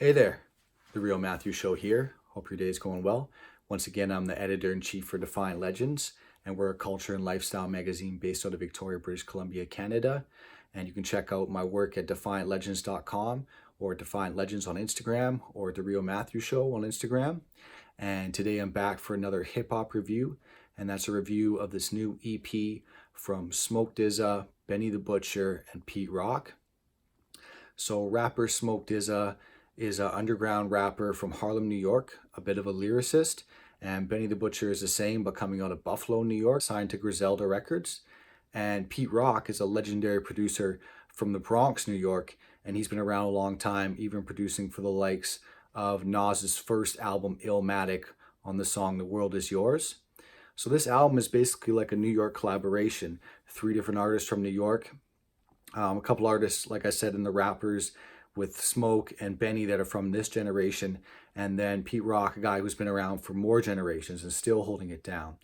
Hey there, The Real Matthew Show here. Hope your day is going well. Once again, I'm the editor-in-chief for Defiant Legends, and we're a culture and lifestyle magazine based out of Victoria, British Columbia, Canada. And you can check out my work at defiantlegends.com or Defiant Legends on Instagram or The Real Matthew Show on Instagram. And today I'm back for another hip-hop review, and that's a review of this new EP from Smoke DZA, Benny the Butcher, and Pete Rock. So rapper Smoke DZA is an underground rapper from Harlem, New York, a bit of a lyricist. And Benny the Butcher is the same, but coming out of Buffalo, New York, signed to Griselda Records. And Pete Rock is a legendary producer from the Bronx, New York, and he's been around a long time, even producing for the likes of Nas's first album, Illmatic, on the song The World Is Yours. So this album is basically like a New York collaboration. 3 different artists from New York. A couple artists, like I said, in the rappers with Smoke and Benny that are from this generation, and then Pete Rock, a guy who's been around for more generations and still holding it down.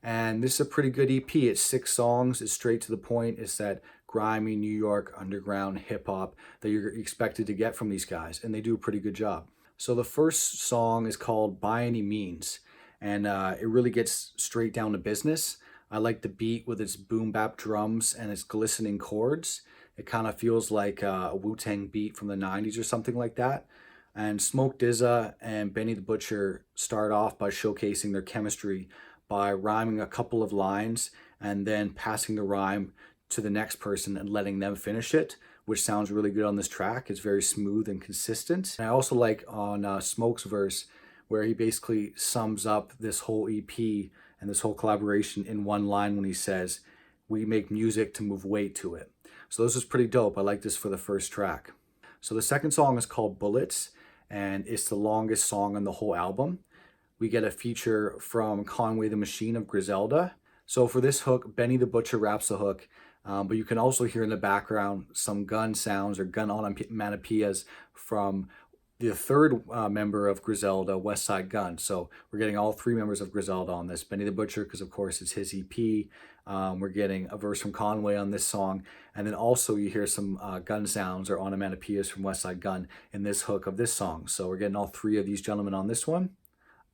And this is a pretty good EP. It's 6 songs. It's straight to the point. It's that grimy New York underground hip hop that you're expected to get from these guys, and they do a pretty good job. So the first song is called By Any Means, and it really gets straight down to business. I like the beat with its boom bap drums and its glistening chords. It kind of feels like a Wu-Tang beat from the 90s or something like that. And Smoke DZA and Benny the Butcher start off by showcasing their chemistry by rhyming a couple of lines and then passing the rhyme to the next person and letting them finish it, which sounds really good on this track. It's very smooth and consistent. And I also like on Smoke's verse where he basically sums up this whole EP and this whole collaboration in one line when he says, "We make music to move weight to it." So this is pretty dope. I like this for the first track. So the second song is called Bullets, and it's the longest song on the whole album. We get a feature from Conway the Machine of Griselda. So for this hook, Benny the Butcher raps the hook, but you can also hear in the background some gun sounds or gun onomatopoeias from the third member of Griselda, West Side Gun. So we're getting all 3 members of Griselda on this. Benny the Butcher, because of course it's his EP. We're getting a verse from Conway on this song. And then also you hear some gun sounds or onomatopoeias from West Side Gun in this hook of this song. So we're getting all 3 of these gentlemen on this one.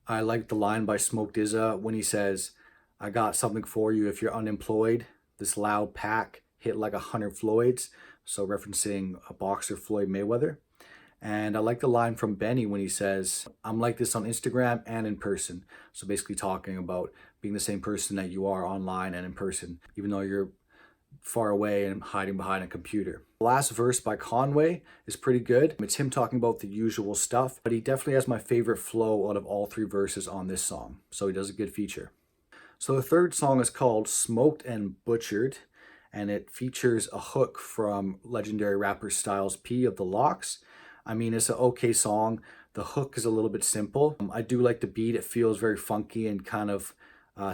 I like the line by Smoke DZA when he says, "I got something for you if you're unemployed. This loud pack hit like 100 Floyds." So referencing a boxer, Floyd Mayweather. And I like the line from Benny when he says, "I'm like this on Instagram and in person." So basically talking about being the same person that you are online and in person, even though you're far away and hiding behind a computer. The last verse by Conway is pretty good. It's him talking about the usual stuff, but he definitely has my favorite flow out of all 3 verses on this song. So he does a good feature. So the third song is called Smoked and Butchered, and it features a hook from legendary rapper Styles P of the Locks. I mean, it's an okay song. The hook is a little bit simple. I do like the beat. It feels very funky and kind of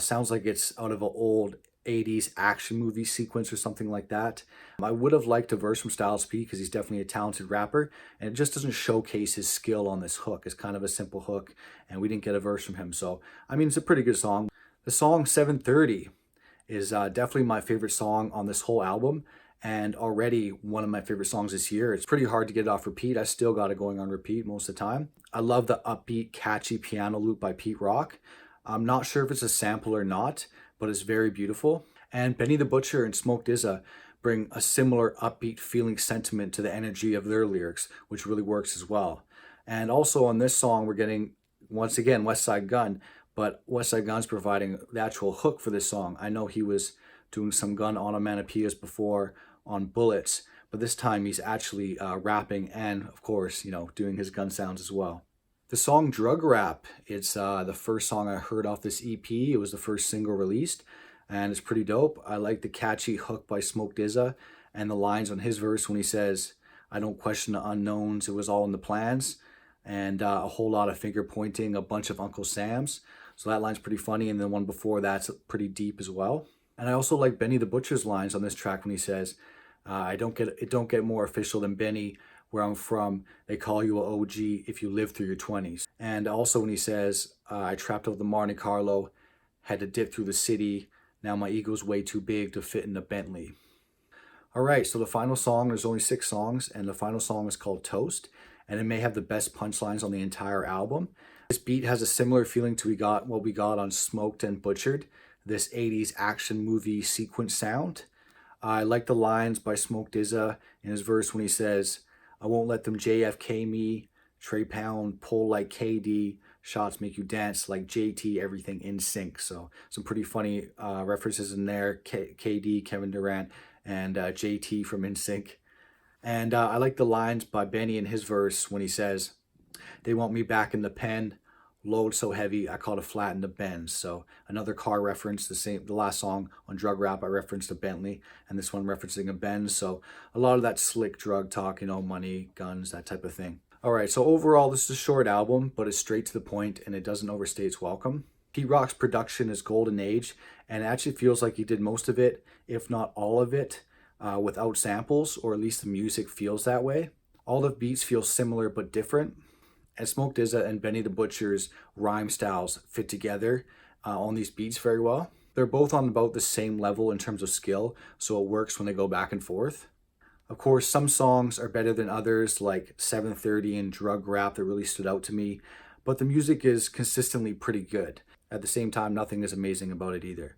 sounds like it's out of an old 80s action movie sequence or something like that. I would have liked a verse from Styles P because he's definitely a talented rapper, and it just doesn't showcase his skill on this hook. It's kind of a simple hook, and we didn't get a verse from him. So, I mean, it's a pretty good song. The song 730 is definitely my favorite song on this whole album, and already one of my favorite songs this year. It's pretty hard to get it off repeat. I still got it going on repeat most of the time. I love the upbeat, catchy piano loop by Pete Rock. I'm not sure if it's a sample or not, but it's very beautiful. And Benny the Butcher and Smoke DZA bring a similar upbeat feeling sentiment to the energy of their lyrics, which really works as well. And also on this song, we're getting, once again, West Side Gun, but West Side Gun's providing the actual hook for this song. I know he was doing some gun onomatopoeias before on Bullets, but this time he's actually rapping and, of course, doing his gun sounds as well. The song Drug Rap, it's the first song I heard off this EP. It was the first single released, and it's pretty dope. I like the catchy hook by Smoke DZA and the lines on his verse when he says, "I don't question the unknowns, it was all in the plans," and a whole lot of finger pointing, a bunch of Uncle Sam's. So that line's pretty funny, and the one before that's pretty deep as well. And I also like Benny the Butcher's lines on this track when he says, it don't get more official than Benny. Where I'm from, they call you a OG if you live through your 20s. And also when he says, I trapped over the Monte Carlo, had to dip through the city. Now my ego's way too big to fit in a Bentley. All right, so the final song, there's only 6 songs, and the final song is called Toast. and it may have the best punchlines on the entire album. This beat has a similar feeling to what we got on Smoked and Butchered, this 80s action movie sequence sound. I like the lines by Smoke DZA in his verse when he says, "I won't let them JFK me, Trey Pound pull like KD, shots make you dance like JT, everything in sync." So some pretty funny references in there, KD, Kevin Durant, and JT from NSYNC. And I like the lines by Benny in his verse when he says, "They want me back in the pen, load so heavy I caught a flat in the Benz." So another car reference. The last song on Drug Rap I referenced a Bentley, and this one referencing a Benz. So a lot of that slick drug talk, money, guns, that type of thing. All right, so overall this is a short album, but it's straight to the point and it doesn't overstay its welcome. Pete Rock's production is golden age, and it actually feels like he did most of it, if not all of it, without samples, or at least the music feels that way. All the beats feel similar but different. And Smoke DZA and Benny the Butcher's rhyme styles fit together on these beats very well. They're both on about the same level in terms of skill, so it works when they go back and forth. Of course, some songs are better than others, like 730 and Drug Rap, that really stood out to me, but the music is consistently pretty good. At the same time, nothing is amazing about it either.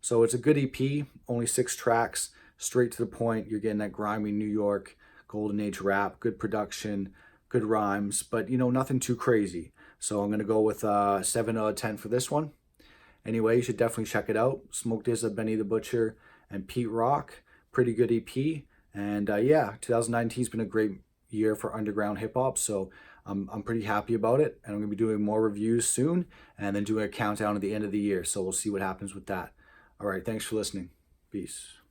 So it's a good EP, only 6 tracks, straight to the point. You're getting that grimy New York, golden age rap, good production, good rhymes, but nothing too crazy. So I'm going to go with 7 out of 10 for this one. Anyway, you should definitely check it out. Smoke DZA, Benny the Butcher, and Pete Rock. Pretty good EP. And yeah, 2019's been a great year for underground hip hop, so I'm pretty happy about it. And I'm going to be doing more reviews soon, and then doing a countdown at the end of the year. So we'll see what happens with that. All right, thanks for listening. Peace.